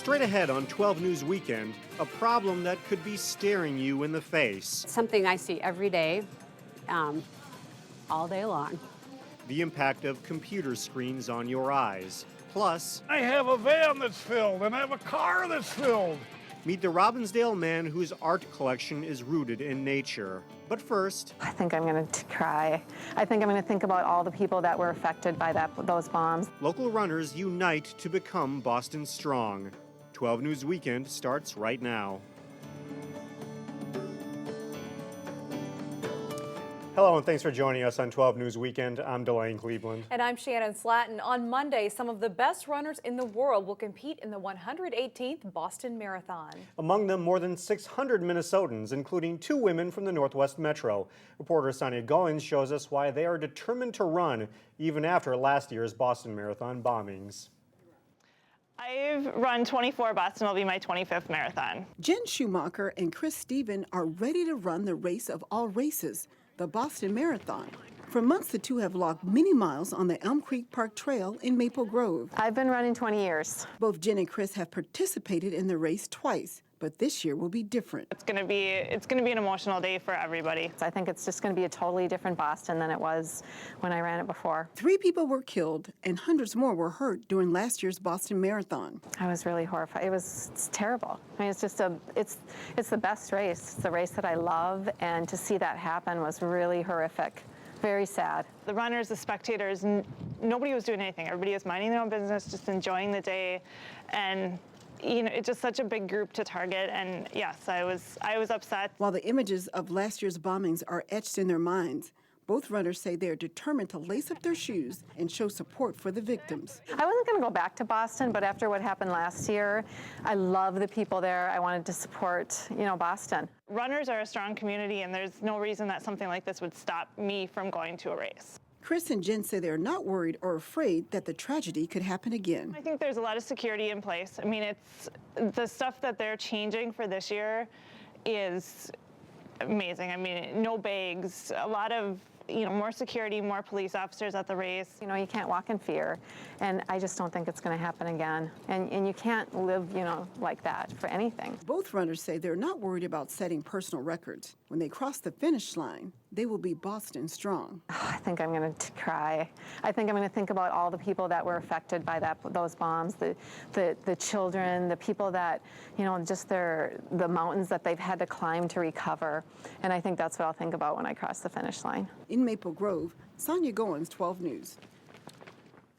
Straight ahead on 12 News Weekend, a problem that could be staring you in the face. Something I see every day, all day long. The impact of computer screens on your eyes. Plus, I have a van that's filled and I have a car that's filled. meet the Robbinsdale man whose art collection is rooted in nature. But first, I think I'm going to cry. I think I'm going to think about all the people that were affected by those bombs. local runners unite to become Boston strong. 12 News Weekend starts right now. Hello and thanks for joining us on 12 News Weekend. I'm Blaine Cleveland. And I'm Shannon Slatton. On Monday, some of the best runners in the world will compete in the 118th Boston Marathon. Among them, more than 600 Minnesotans, including 2 women from the Northwest Metro. Reporter Sonia Goins shows us why they are determined to run, even after last year's Boston Marathon bombings. I've run 24. Boston will be my 25th marathon. Jen Schumacher and Chris Steven are ready to run the race of all races, the Boston Marathon. For months, the two have logged many miles on the Elm Creek Park Trail in Maple Grove. I've been running 20 years. Both Jen and Chris have participated in the race twice, but this year will be different. It's gonna be an emotional day for everybody. I think it's just going to be a totally different Boston than it was when I ran it before. 3 people were killed and hundreds more were hurt during last year's Boston Marathon. I was really horrified. It's terrible. I mean, it's the best race. It's the race that I love, and to see that happen was really horrific. Very sad. The runners, the spectators, nobody was doing anything. Everybody was minding their own business, just enjoying the day, and you know, it's just such a big group to target. And yes, I was upset. While the images of last year's bombings are etched in their minds, both runners say they are determined to lace up their shoes and show support for the victims. I wasn't going to go back to Boston, but after what happened last year, I love the people there. I wanted to support, Boston. Runners are a strong community, and there's no reason that something like this would stop me from going to a race. Chris and Jen say they're not worried or afraid that the tragedy could happen again. I think there's a lot of security in place. I mean, it's the stuff that they're changing for this year is amazing. I mean, no bags, a lot of more security, more police officers at the race. You can't walk in fear, and I just don't think it's going to happen again. And you can't live, like that for anything. Both runners say they're not worried about setting personal records. When they cross the finish line, they will be Boston strong. I think I'm going to cry. I think I'm going to think about all the people that were affected by those bombs, the children, the people that, just the mountains that they've had to climb to recover. And I think that's what I'll think about when I cross the finish line. In Maple Grove, Sonia Goins, 12 News.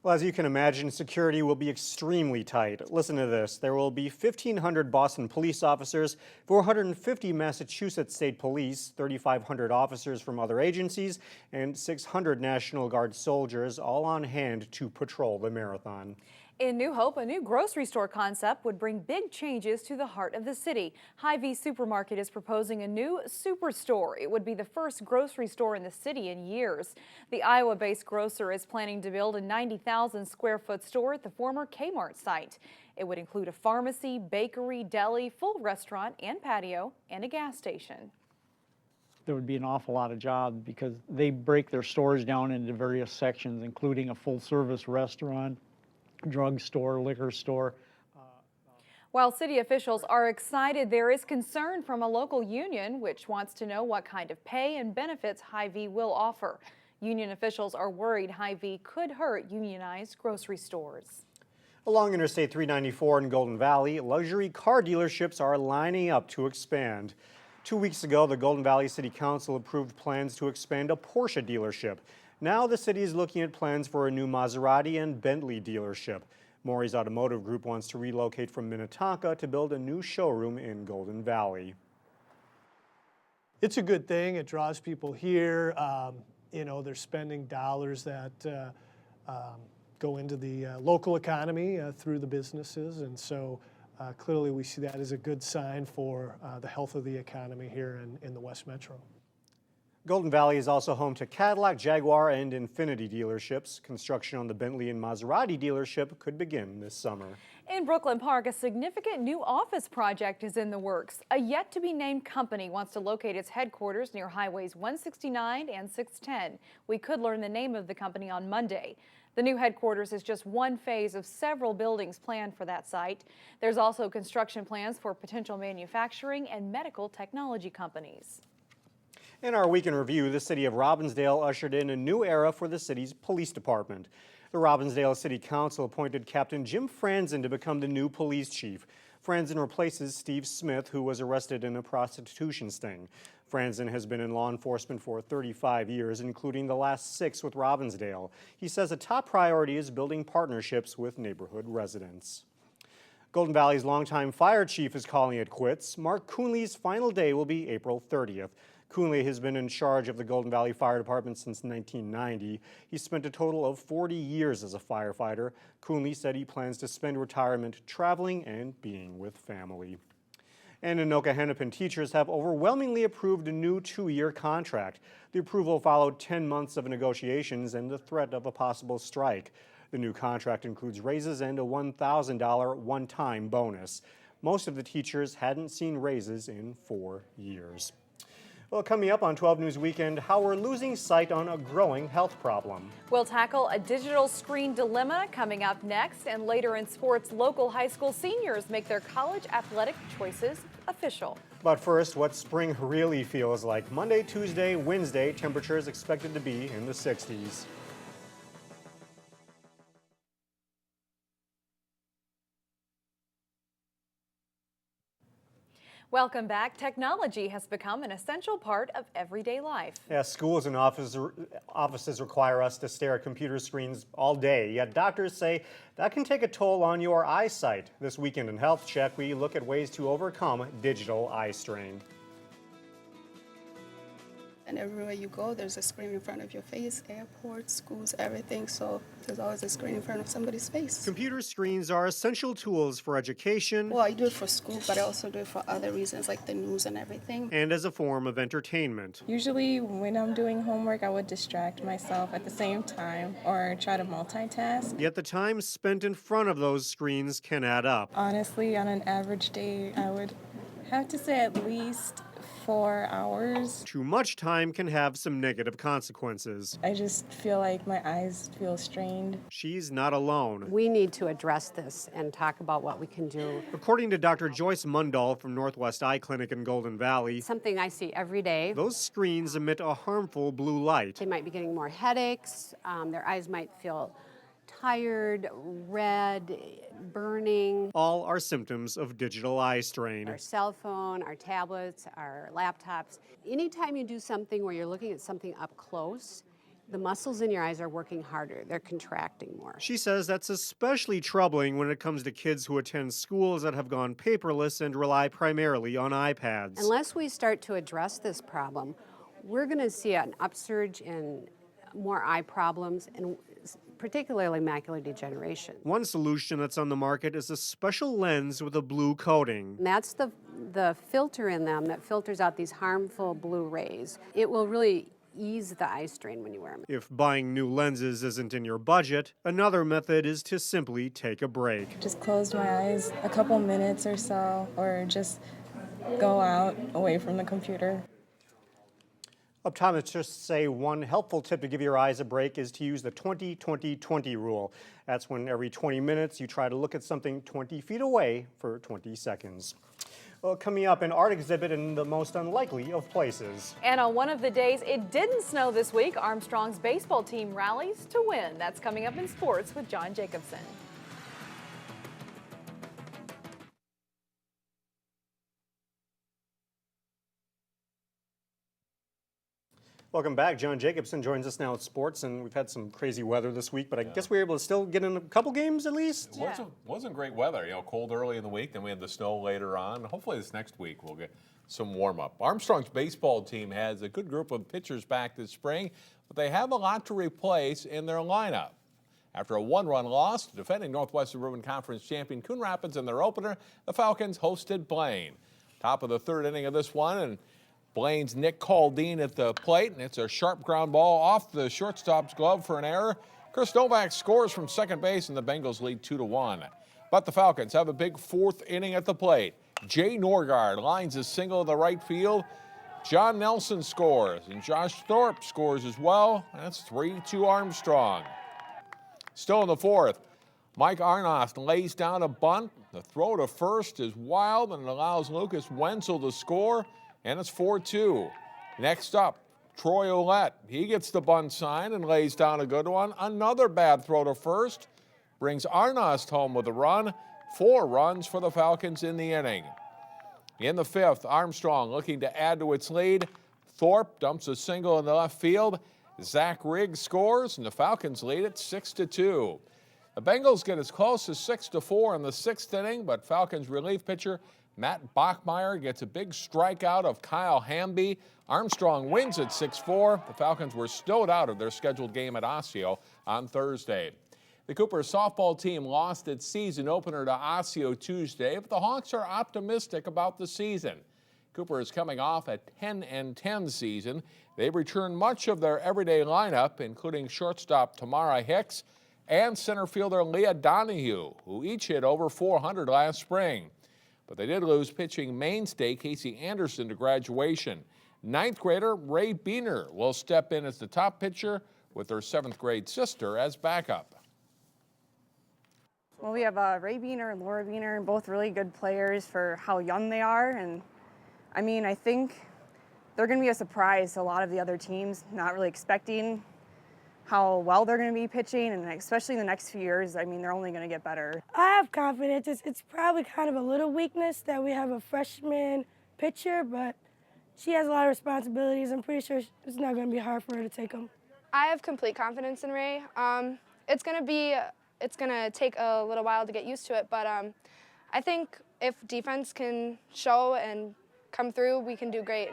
Well, as you can imagine, security will be extremely tight. Listen to this. There will be 1,500 Boston police officers, 450 Massachusetts State Police, 3,500 officers from other agencies, and 600 National Guard soldiers, all on hand to patrol the marathon. In New Hope, a new grocery store concept would bring big changes to the heart of the city. Hy-Vee Supermarket is proposing a new superstore. It would be the first grocery store in the city in years. The Iowa-based grocer is planning to build a 90,000 square foot store at the former Kmart site. It would include a pharmacy, bakery, deli, full restaurant and patio, and a gas station. There would be an awful lot of jobs because they break their stores down into various sections, including a full-service restaurant, drugstore, liquor store. While city officials are excited, there is concern from a local union which wants to know what kind of pay and benefits Hy-Vee will offer. Union officials are worried Hy-Vee could hurt unionized grocery stores. Along Interstate 394 in Golden Valley, luxury car dealerships are lining up to expand. 2 weeks ago, the Golden Valley City Council approved plans to expand a Porsche dealership. Now the city is looking at plans for a new Maserati and Bentley dealership. Maury's Automotive Group wants to relocate from Minnetonka to build a new showroom in Golden Valley. It's a good thing. It draws people here. They're spending dollars that go into the local economy through the businesses. And so clearly we see that as a good sign for the health of the economy here in the West Metro. Golden Valley is also home to Cadillac, Jaguar, and Infiniti dealerships. Construction on the Bentley and Maserati dealership could begin this summer. In Brooklyn Park, a significant new office project is in the works. A yet-to-be-named company wants to locate its headquarters near Highways 169 and 610. We could learn the name of the company on Monday. The new headquarters is just one phase of several buildings planned for that site. There's also construction plans for potential manufacturing and medical technology companies. In our week in review, the city of Robbinsdale ushered in a new era for the city's police department. The Robbinsdale City Council appointed Captain Jim Franzen to become the new police chief. Franzen replaces Steve Smith, who was arrested in a prostitution sting. Franzen has been in law enforcement for 35 years, including the last 6 with Robbinsdale. He says a top priority is building partnerships with neighborhood residents. Golden Valley's longtime fire chief is calling it quits. Mark Coonley's final day will be April 30th. Coonley has been in charge of the Golden Valley Fire Department since 1990. He spent a total of 40 years as a firefighter. Coonley said he plans to spend retirement traveling and being with family. And Anoka Hennepin teachers have overwhelmingly approved a new 2-year contract. The approval followed 10 months of negotiations and the threat of a possible strike. The new contract includes raises and a $1,000 one-time bonus. Most of the teachers hadn't seen raises in 4 years. Well, coming up on 12 News Weekend, how we're losing sight on a growing health problem. We'll tackle a digital screen dilemma coming up next, and later in sports, local high school seniors make their college athletic choices official. But first, what spring really feels like. Monday, Tuesday, Wednesday, temperatures expected to be in the 60s. Welcome back. Technology has become an essential part of everyday life. Yeah, schools and offices require us to stare at computer screens all day, yet doctors say that can take a toll on your eyesight. This weekend in Health Check, we look at ways to overcome digital eye strain. And everywhere you go, there's a screen in front of your face, airports, schools, everything. So there's always a screen in front of somebody's face. Computer screens are essential tools for education. Well, I do it for school, but I also do it for other reasons, like the news and everything. And as a form of entertainment. Usually when I'm doing homework, I would distract myself at the same time or try to multitask. Yet the time spent in front of those screens can add up. Honestly, on an average day, I would have to say at least 4 hours. Too much time can have some negative consequences. I just feel like my eyes feel strained. She's not alone. We need to address this and talk about what we can do. According to Dr. Joyce Mundahl from Northwest Eye Clinic in Golden Valley, Something I see every day. those screens emit a harmful blue light. They might be getting more headaches. Their eyes might feel tired, red, burning. All are symptoms of digital eye strain. Our cell phone, our tablets, our laptops. Anytime you do something where you're looking at something up close, the muscles in your eyes are working harder. They're contracting more. She says that's especially troubling when it comes to kids who attend schools that have gone paperless and rely primarily on iPads. Unless we start to address this problem, we're going to see an upsurge in more eye problems and particularly macular degeneration. One solution that's on the market is a special lens with a blue coating. And that's the filter in them that filters out these harmful blue rays. It will really ease the eye strain when you wear them. If buying new lenses isn't in your budget, another method is to simply take a break. Just close my eyes a couple minutes or so, or just go out away from the computer. Optometrists say one helpful tip to give your eyes a break is to use the 20-20-20 rule. That's when every 20 minutes you try to look at something 20 feet away for 20 seconds. Well, coming up, an art exhibit in the most unlikely of places. And on one of the days it didn't snow this week, Armstrong's baseball team rallies to win. That's coming up in sports with John Jacobson. Welcome back. John Jacobson joins us now at sports, and we've had some crazy weather this week, but I guess we were able to still get in a couple games at least. It wasn't great weather. Cold early in the week, then we had the snow later on. Hopefully this next week we'll get some warm-up. Armstrong's baseball team has a good group of pitchers back this spring, but they have a lot to replace in their lineup. After a one-run loss, defending Northwest Suburban Conference champion Coon Rapids in their opener, the Falcons hosted Blaine. Top of the third inning of this one, and Blaine's Nick Caldine at the plate, and it's a sharp ground ball off the shortstop's glove for an error. Chris Novak scores from second base, and the Bengals lead 2-1. But the Falcons have a big fourth inning at the plate. Jay Norgard lines a single to the right field. John Nelson scores, and Josh Thorpe scores as well. That's 3-2 Armstrong. Still in the fourth, Mike Arnost lays down a bunt. The throw to first is wild, and it allows Lucas Wenzel to score, and it's 4-2. Next up, Troy Ouellette. He gets the bunt sign and lays down a good one. Another bad throw to first brings Arnost home with a run. 4 runs for the Falcons in the inning. In the fifth, Armstrong looking to add to its lead. Thorpe dumps a single in the left field. Zach Riggs scores, and the Falcons lead it 6-2. The Bengals get as close as 6-4 in the 6th inning, but Falcons relief pitcher Matt Bachmeyer gets a big strikeout of Kyle Hamby. Armstrong wins at 6-4. The Falcons were stowed out of their scheduled game at Osseo on Thursday. The Cooper softball team lost its season opener to Osseo Tuesday, but the Hawks are optimistic about the season. Cooper is coming off a 10-10 season. They've returned much of their everyday lineup, including shortstop Tamara Hicks and center fielder Leah Donahue, who each hit over 400 last spring. But they did lose pitching mainstay Casey Anderson to graduation. 9th grader Ray Beener will step in as the top pitcher with her 7th grade sister as backup. Well, we have Ray Beener and Laura Beener, both really good players for how young they are. And I mean, I think they're going to be a surprise to a lot of the other teams, not really expecting how well they're going to be pitching, and especially in the next few years, I mean, they're only going to get better. I have confidence. It's probably kind of a little weakness that we have a freshman pitcher, but she has a lot of responsibilities. I'm pretty sure it's not going to be hard for her to take them. I have complete confidence in Ray. It's going to take a little while to get used to it, but I think if defense can show and come through, we can do great.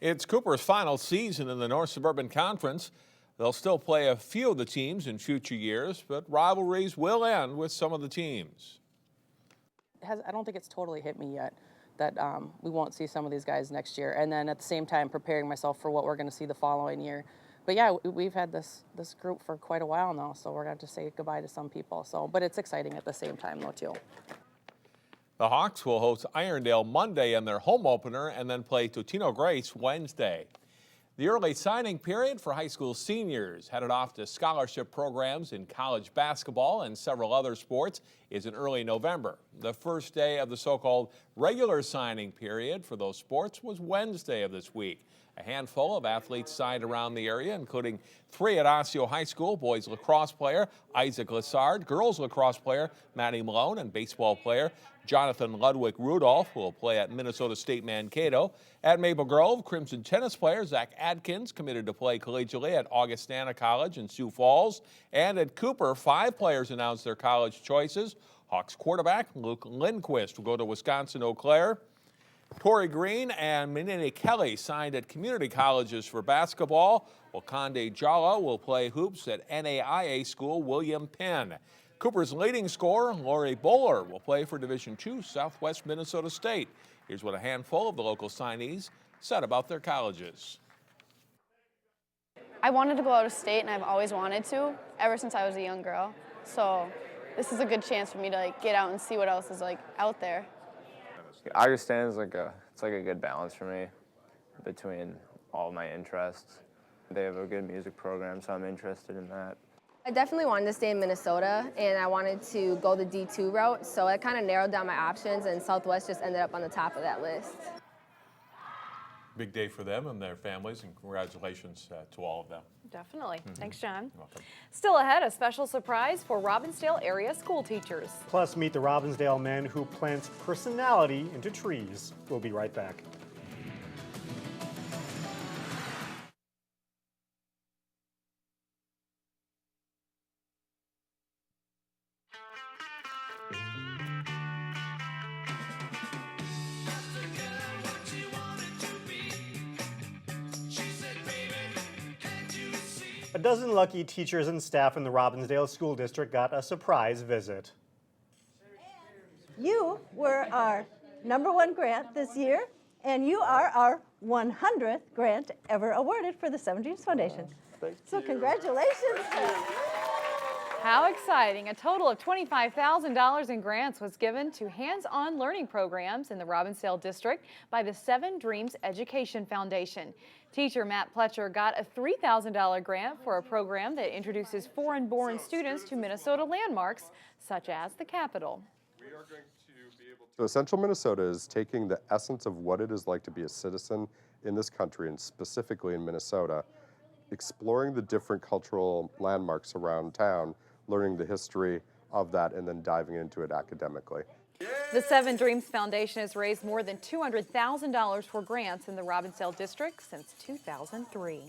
It's Cooper's final season in the North Suburban Conference. They'll still play a few of the teams in future years, but rivalries will end with some of the teams. I don't think it's totally hit me yet that we won't see some of these guys next year. And then at the same time, preparing myself for what we're going to see the following year. But yeah, we've had this group for quite a while now, so we're going to have to say goodbye to some people. But it's exciting at the same time, though, too. The Hawks will host Irondale Monday in their home opener and then play Totino Grace Wednesday. The early signing period for high school seniors headed off to scholarship programs in college basketball and several other sports is in early November. The first day of the so-called regular signing period for those sports was Wednesday of this week. A handful of athletes signed around the area, including 3 at Osseo High School, boys lacrosse player Isaac Lassard, girls lacrosse player Maddie Malone, and baseball player Jonathan Ludwig Rudolph, who will play at Minnesota State Mankato. At Maple Grove, Crimson tennis player Zach Adkins committed to play collegiately at Augustana College in Sioux Falls. And at Cooper, 5 players announced their college choices. Hawks quarterback Luke Lindquist will go to Wisconsin Eau Claire. Torrey Green and Minnie Kelly signed at community colleges for basketball, while Conde Jala will play hoops at NAIA school William Penn. Cooper's leading scorer, Lori Bowler, will play for Division II Southwest Minnesota State. Here's what a handful of the local signees said about their colleges. I wanted to go out of state, and I've always wanted to, ever since I was a young girl. So this is a good chance for me to get out and see what else is out there. Augustana is it's a good balance for me between all my interests. They have a good music program, so I'm interested in that. I definitely wanted to stay in Minnesota, and I wanted to go the D2 route, so it kind of narrowed down my options, and Southwest just ended up on the top of that list. Big day for them and their families, and congratulations to all of them. Definitely. Thanks, John. You're welcome. Still ahead, a special surprise for Robbinsdale area school teachers. Plus, meet the Robbinsdale man who plants personality into trees. We'll be right back. A dozen lucky teachers and staff in the Robbinsdale School District got a surprise visit. You were our #1 grant this year, and you are our 100th grant ever awarded for the Seven Dreams Foundation. So congratulations. How exciting. A total of $25,000 in grants was given to hands-on learning programs in the Robbinsdale District by the Seven Dreams Education Foundation. Teacher Matt Pletcher got a $3,000 grant for a program that introduces foreign-born students to Minnesota landmarks, such as the Capitol. So Essential Minnesota is taking the essence of what it is like to be a citizen in this country, and specifically in Minnesota, exploring the different cultural landmarks around town, learning the history of that, and then diving into it academically. The Seven Dreams Foundation has raised more than $200,000 for grants in the Robbinsdale district since 2003.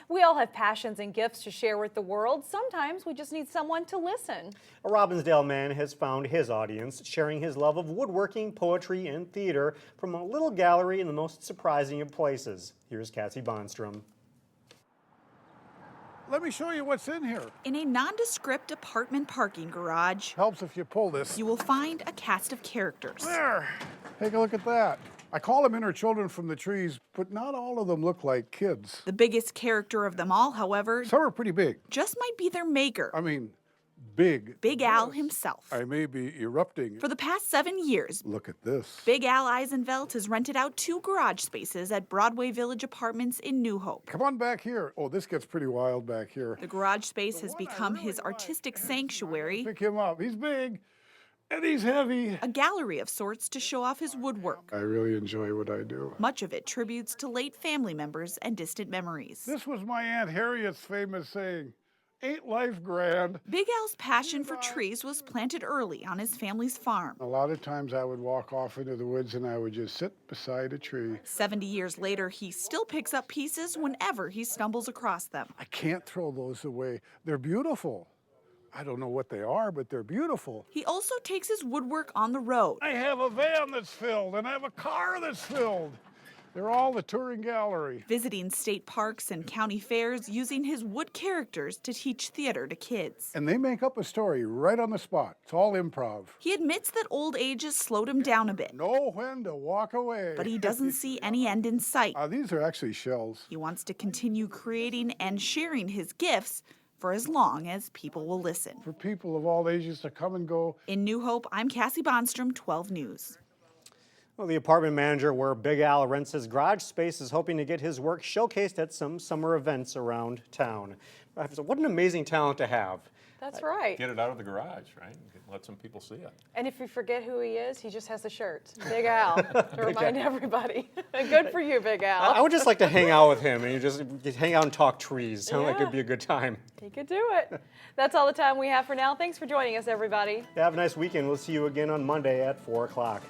We all have passions and gifts to share with the world. Sometimes we just need someone to listen. A Robbinsdale man has found his audience, sharing his love of woodworking, poetry, and theater from a little gallery in the most surprising of places. Here's Cassie Bonstrom. Let me show you what's in here. In a nondescript apartment parking garage, Helps if you pull this. you will find a cast of characters. There, take a look at that. I call them inner children from the trees, but not all of them look like kids. The biggest character of them all, however, Some are pretty big. just might be their maker, I mean, big. Big Al himself. I may be erupting. For the past 7 years, Look at this. Big Al Eisenvelt has rented out 2 garage spaces at Broadway Village Apartments in New Hope. Come on back here. Oh, this gets pretty wild back here. The garage space has become his artistic sanctuary, Pick him up. He's big and he's heavy. a gallery of sorts to show off his woodwork. I really enjoy what I do. Much of it tributes to late family members and distant memories. This was my Aunt Harriet's famous saying, ain't life grand? Big Al's passion for trees was planted early on his family's farm. A lot of times I would walk off into the woods and I would just sit beside a tree. 70 years later, he still picks up pieces whenever he stumbles across them. I can't throw those away. They're beautiful. I don't know what they are, but they're beautiful. He also takes his woodwork on the road. I have a van that's filled and I have a car that's filled. They're all the touring gallery. Visiting state parks and county fairs using his wood characters to teach theater to kids. And they make up a story right on the spot. It's all improv. He admits that old age has slowed him down a bit. Know when to walk away. But he doesn't see any end in sight. These are actually shells. He wants to continue creating and sharing his gifts for as long as people will listen. For people of all ages to come and go. In New Hope, I'm Cassie Bonstrom, 12 News. Well, the apartment manager where Big Al rents his garage space is hoping to get his work showcased at some summer events around town. What an amazing talent to have. That's right. Get it out of the garage, right? Let some people see it. And if you forget who he is, he just has a shirt. Big Al, to remind everybody. Good for you, Big Al. I would just like to hang out with him and you just hang out and talk trees. Sound like it'd be a good time. He could do it. That's all the time we have for now. Thanks for joining us, everybody. Have a nice weekend. We'll see you again on Monday at 4 o'clock.